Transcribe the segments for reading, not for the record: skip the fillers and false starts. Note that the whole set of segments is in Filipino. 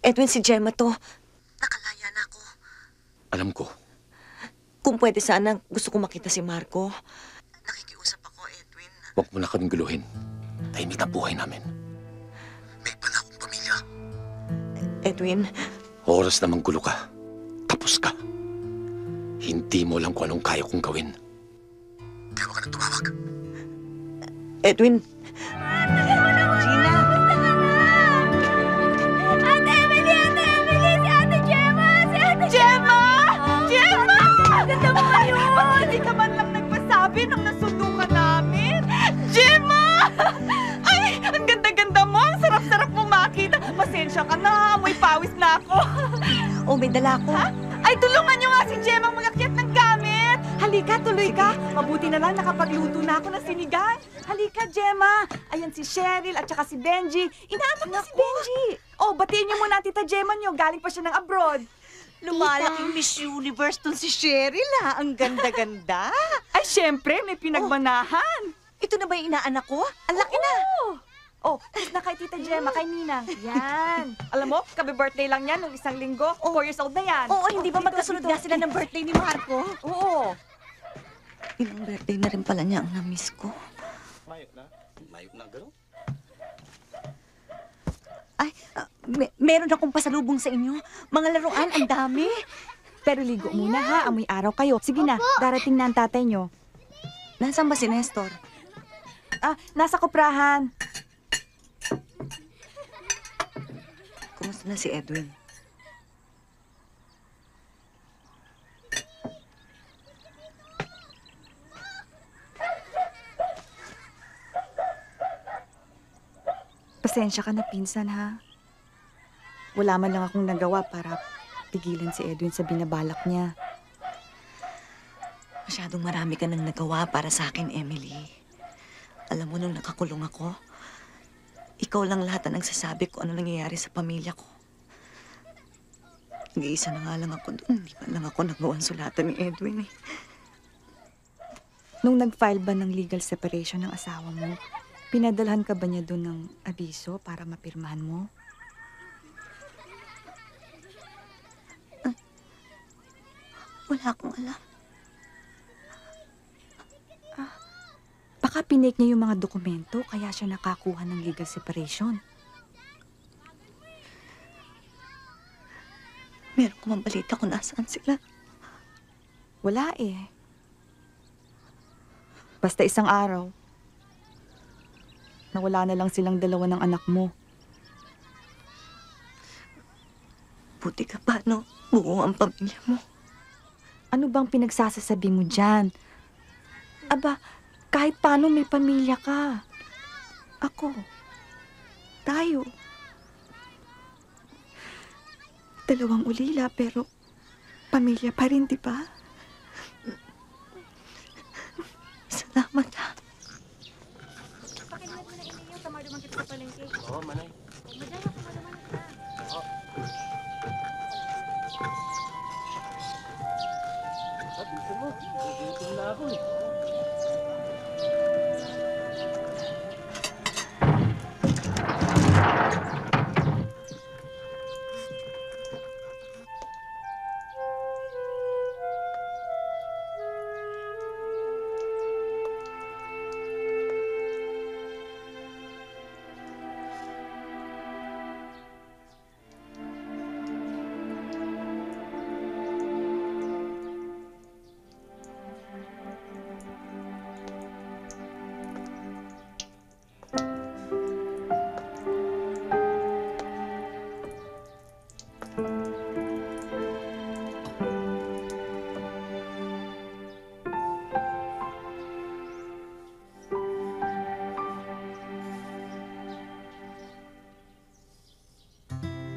Edwin, si Gemma to. Nakalaya na ako. Alam ko. Kung pwede sana, gusto ko makita si Marco. Nakikiusap ako, Edwin. Huwag mo na kaming guluhin. Tahimik na buhay namin. May iba na akong pamilya. Edwin, Oras na manggulo ka. Tapos ka. Hindi mo lang kung anong kaya kong gawin. Kaya huwag ka na tumawag. Edwin. Gina! Ate Emily! Ate Emily! Si Ate Gemma! Si Ate Gemma! Gemma! Ganda mo ngayon! Ba't hindi ka man lang nagpasabi nung nasundo ka namin? Gemma! Ay! Ang ganda-ganda mo! Ang sarap-sarap mo makita! Pasensya ka na! Amoy pawis na ako! Oh, may dala ko. Ha? Ay, tulungan niyo nga si Gemma mag-akyat ng gamit! Halika, tuloy ka! Mabuti na lang nakapagluto na ako ng sinigang! Halika, Gemma! Ayan si Cheryl at saka si Benji. Inaanak na si Benji! Oh, batiin niyo muna ang tita Gemma niyo. Galing pa siya ng abroad. Lumalaking Miss Universe dun si Cheryl, ha? Ang ganda-ganda. Ay, syempre, may pinagmanahan. Ito na ba yung inaanak ko? Ang laki na. Oh, kiss na kay tita Gemma, kay Ninang. Yan. Alam mo, kabe-birthday lang yan nung 1 linggo. 4 years old na yan. Oo, hindi ba Dito, magkasunod dito. nga sila ng birthday ni Marco? Oo. Ilang birthday na rin pala niya ang na-miss ko. Mayok na gano'n? Ay, meron akong pasalubong sa inyo. Mga laruan, ang dami. Pero ligo muna ha, amoy araw kayo. Sige na, darating na ang tatay nyo. Nasaan ba si Nestor? Ah, nasa kuprahan. Kumusta na si Edwin? Pasensya ka na, pinsan, ha? Wala man lang akong nagawa para tigilan si Edwin sa binabalak niya. Masyadong marami ka nang nagawa para sa akin, Emily. Alam mo, nung nakakulong ako, ikaw lang lahat ang nagsasabi ko ano nangyayari sa pamilya ko. Nag-iisa na nga lang ako doon. Hindi man lang ako nagawang sulatan ni Edwin eh. Nung nag-file ba ng legal separation ng asawa mo, pinadalhan ka ba niya doon ng abiso para mapirmahan mo? Wala akong alam. Baka pinake niya yung mga dokumento kaya siya nakakuha ng legal separation. Meron ko mang balita kung nasaan sila. Wala eh. Basta isang araw, nawala na lang silang dalawa ng anak mo. Buti ka pa, no? Buo ang pamilya mo. Ano bang pinagsasasabi mo dyan? Aba, kahit paano may pamilya ka. Ako. Tayo. Dalawang ulila pero pamilya pa rin, di ba? Salamat ha. Oo, manay. Dito mo. Dito na ako eh.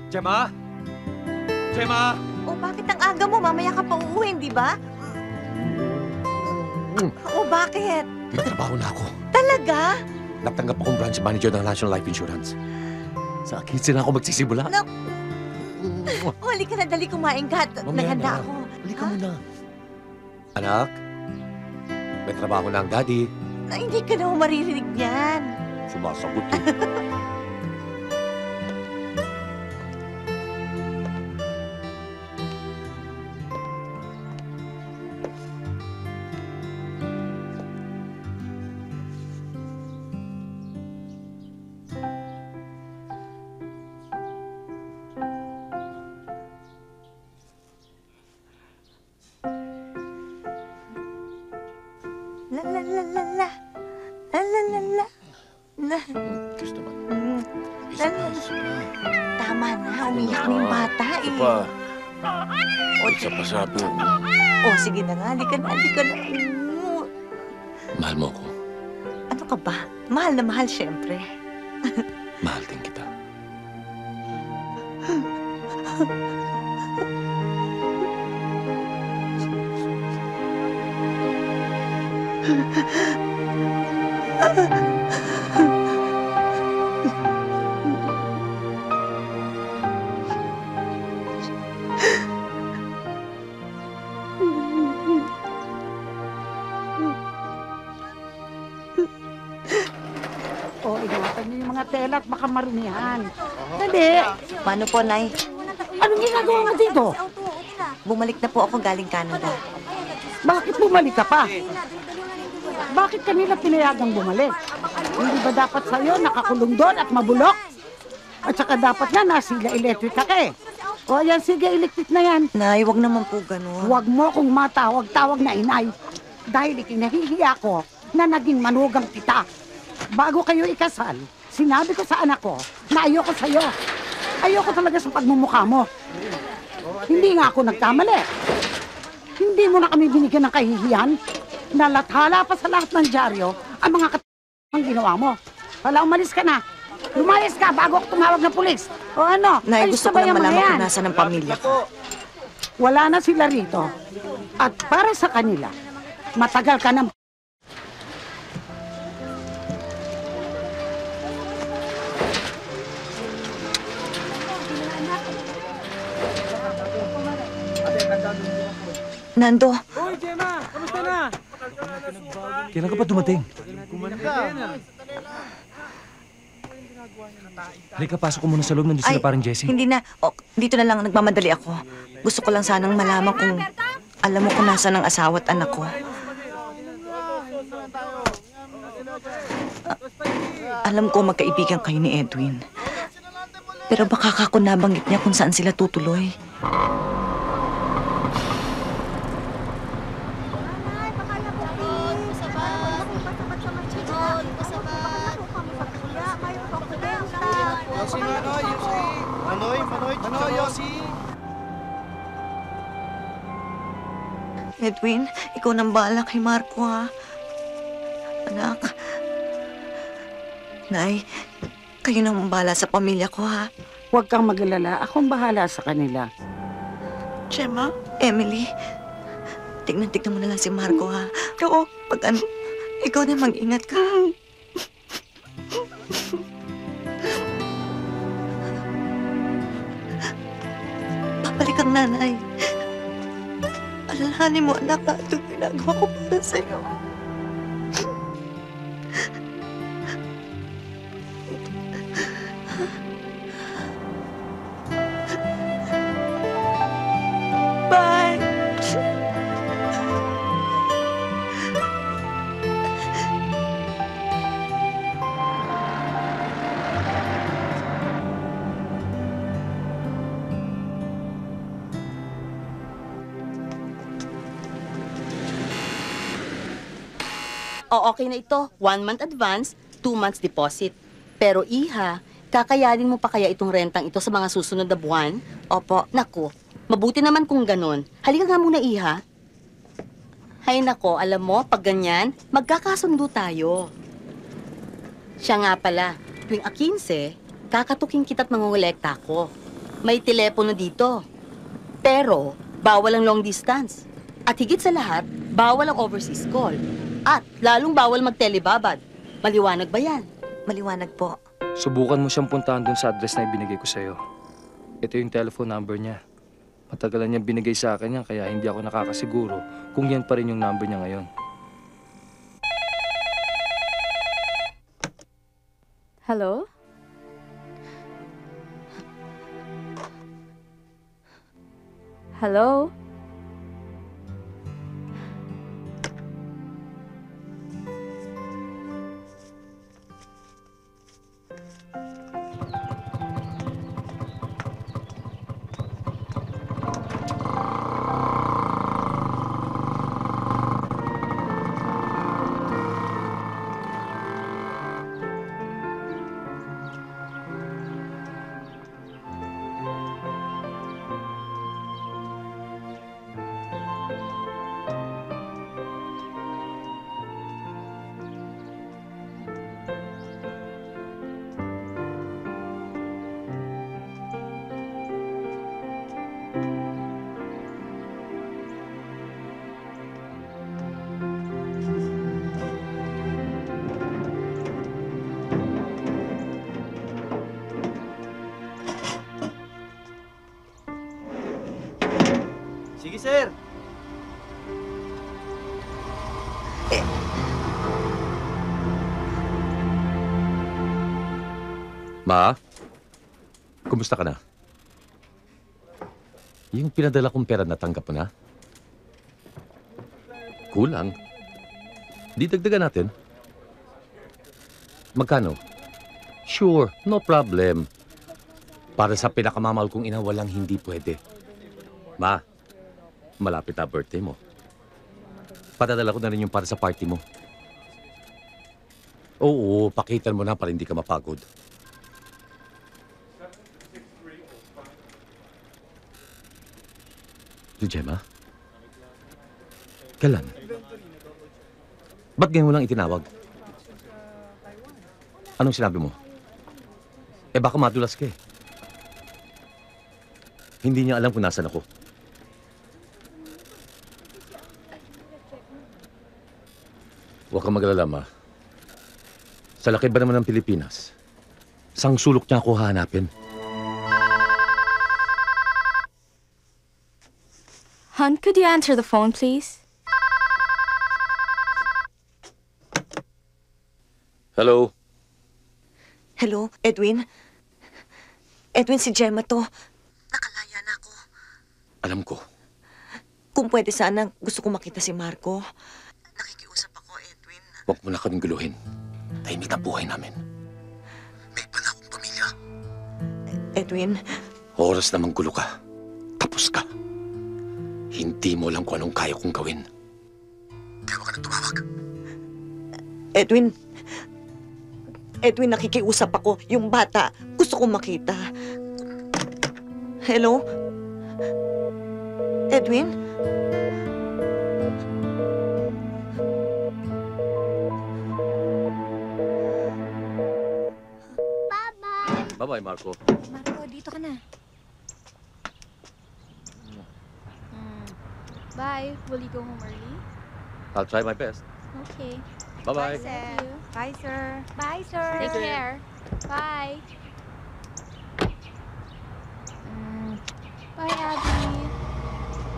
Gemma? Gemma? O, bakit ang aga mo? Mamaya ka pa uuwi, di ba? O, bakit? May trabaho na ako. Talaga? Natanggap akong branch manager ng National Life Insurance. Sa akin sila ako magsisimula. O, halika na, dali kumain ka. Mamaya Naghanda na. ako. Halika Ha? muna. Anak, may trabaho na ang daddy. Ay, hindi ka na maririnig niyan. Sumasagot eh. la. La la la la. La. Diyos naman. Mm. Isa pa, isa pa. Tama na, umiyak na yung bata Isa eh. pa. Isa pa sabi mo. Oh, sige na nga, halika na, halika na. Mahal mo ako. Ano ka ba? Mahal na mahal, syempre. Mahal din kita. O, ingatan niyo yung mga tela at baka marunihan. Dali! Paano po, Nay? Anong ginagawa nga dito? Bumalik na po ako galing Canada. Bakit bumalik ka pa? Bakit kanila pinayagang bumalik? Hindi ba dapat sa'yo nakakulong doon at mabulok? At saka dapat na nasila electric ka eh. O yan, sige, electric na yan. Nay, wag naman po ganun. Huwag mo kung matawag-tawag na inay. Dahil ikinahihiya ko na naging manugang kita. Bago kayo ikasal, sinabi ko sa anak ko na ayoko sa'yo. Ayoko talaga sa pagmumukha mo. Hindi nga ako nagkamali. Hindi mo na kami binigyan ng kahihiyan. Nalathala pa sa lahat ng dyaryo ang mga ang ginawa mo. Wala, umalis ka na. Lumayas ka bago ako tumawag ng pulis. O ano? Nay, Alis gusto na ko ba lang yung mga malaman yan? kung nasa ng pamilya ko. Wala na sila rito. At para sa kanila, matagal ka ng Nando, Hoy, Gemma! Kamusta na? Kailan ka pa dumating? Halika, pasok ko muna sa loob. Nandito sila parang Jessie. hindi na. Oh, dito na lang, nagmamadali ako. Gusto ko lang sanang malaman kung alam mo kung nasa ng asawa at anak ko. Alam ko magkaibigan kayo ni Edwin. Pero baka kako nabanggit niya kung saan sila tutuloy. Edwin, ikaw nang bahala kay Marco, ha? Anak. Nay, kayo nang bahala sa pamilya ko, ha? Huwag kang mag-alala. Akong bahala sa kanila. Gemma? Emily, tignan-tignan mo na lang si Marco, ha? Oo. Pag ano, ikaw na mag-ingat ka. Babalik ang nanay. Alalahanin mo, anak, ha? Itong ginagawa ko para sa'yo. Bye! O okay na ito, 1 month advance, 2 months deposit. Pero iha, kakayanin mo pa kaya itong rentang ito sa mga susunod na buwan? Opo. Naku, mabuti naman kung ganon. Halika nga muna iha. Hay nako, alam mo, pag ganyan, magkakasundo tayo. Siya nga pala, tuwing 15, kakatuking kita't mangungulekta ako. May telepono dito. Pero, bawal ang long distance. At higit sa lahat, bawal ang overseas call. At lalong bawal magtelebabad. Maliwanag ba yan? Maliwanag po. Subukan mo siyang puntahan dun sa address na ibinigay ko sa'yo. Ito yung telephone number niya. Matagalan niyang binigay sa akin yan, kaya hindi ako nakakasiguro kung yan pa rin yung number niya ngayon. Hello? Hello? Sige, sir. Ma, kumusta ka na? Yung pinadala kong pera natanggap mo na? Kulang. Di dagdagan natin. Magkano? Sure, no problem. Para sa pinakamamahal kong ina, walang hindi pwede. Ma, malapit na birthday mo. Padadala ko na rin yung para sa party mo. Oo, pakitan mo na para hindi ka mapagod. Si Gemma? Kailan? Ba't ngayon mo lang itinawag? Anong sinabi mo? Eh baka madulas ka eh. Hindi niya alam kung nasan ako. Huwag kang mag-alala, Ma. Sa laki ba naman ng Pilipinas, sang sulok niya ako hahanapin. Hun, could you answer the phone, please? Hello? Hello, Edwin? Edwin, si Gemma to. Nakalaya na ako. Alam ko. Kung pwede sana, gusto ko makita si Marco. Nakikiusap ako, Edwin. Huwag mo na kaming guluhin. Tahimik na buhay namin. May iba na akong pamilya. Edwin, Oras namang gulo ka. Tapos ka. Hindi mo lang kung anong kaya kong gawin. Kaya huwag ka na tumawag. Edwin, nakikiusap ako. Yung bata, gusto kong makita. Hello? Edwin? Bye-bye, Marco. Marco, dito ka na. Bye. Will you go home early? I'll try my best. Okay. Bye-bye. Thank you. Bye, sir. Bye, sir. Take care. Bye. Bye, Abby.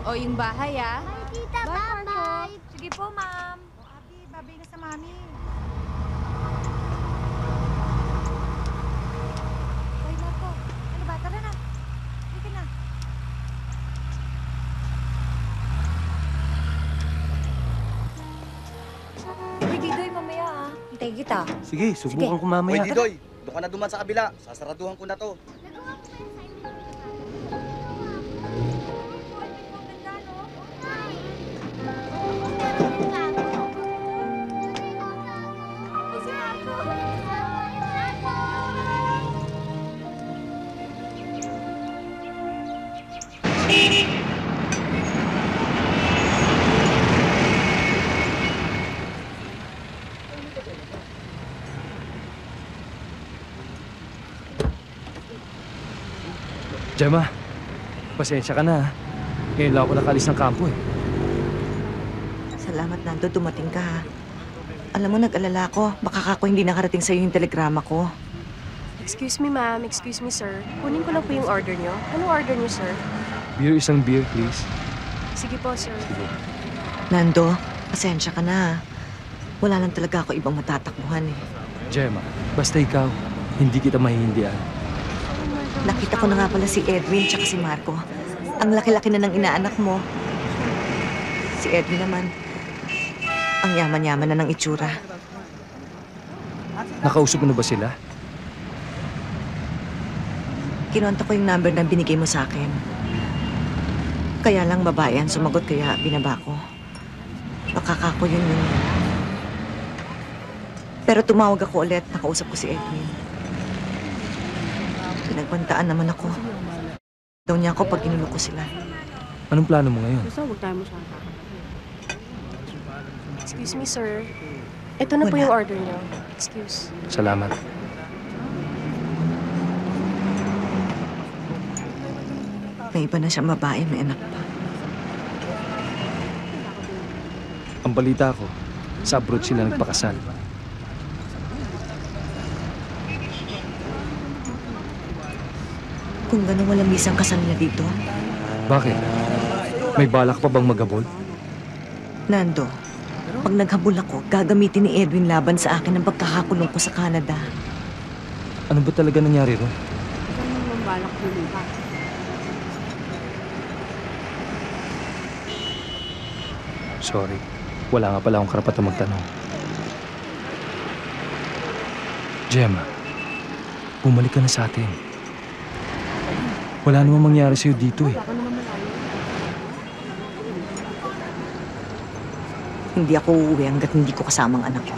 O, yung bahay, ah. Bye, tita. Bye, Marco. Sige po, ma'am. O, Abi, babay na sa mami. Hoy, Marco. Ano ba? Tara na. Halika na. Hoy, Didoy, mamaya ah. Hintayin kita. Sige, subukan ko mamaya. Hoy, Didoy. Doon ka na duman sa kabila. Sasaraduhan ko na to. Gemma, pasensya ka na. Ngayon lang ako nakalis ng kampo eh. Salamat, Nando. Dumating ka, ha? Alam mo, nag-alala ko. Baka kako hindi nakarating sa'yo yung telegrama ko. Excuse me, ma'am. Excuse me, sir. Kunin ko lang po yung order nyo. Anong order nyo, sir? Isang beer, please. Sige po, sir. Nando, pasensya ka na, ha? Wala lang talaga ako ibang matatakbuhan, eh. Gemma, basta ikaw, hindi kita mahihindihan. Nakita ko na nga pala si Edwin tsaka si Marco. Ang laki-laki na ng inaanak mo. Si Edwin naman, ang yaman-yaman na ng itsura. Nakausap mo na ba sila? Kinonta ko yung number na binigay mo sa akin. Kaya lang babae ang sumagot kaya binaba ko. Baka kako yun. Pero tumawag ako ulit, nakausap ko si Edwin. Pinagbantaan naman ako. Daw niya ako pag ginulo ko sila. Anong plano mo ngayon? Basta huwag tayo masyadong Excuse me, sir. Ito na po Wala. yung order nyo. Excuse. Salamat. May iba na siyang babae, may anak pa. Ang balita ko, sa abroad sila nagpakasal. Kung gano'n walang misang kasal na dito, Bakit? May balak pa bang magabol? Nando, pag naghabol ako, gagamitin ni Edwin laban sa akin ang pagkakakulong ko sa Canada. Ano ba talaga nangyari ron? Sorry. Wala nga pala akong karapatan magtanong. Gemma, bumalik ka na sa atin. Wala namang mangyari sa'yo dito eh. Hindi ako uuwi hanggat hindi ko kasama ang anak ko.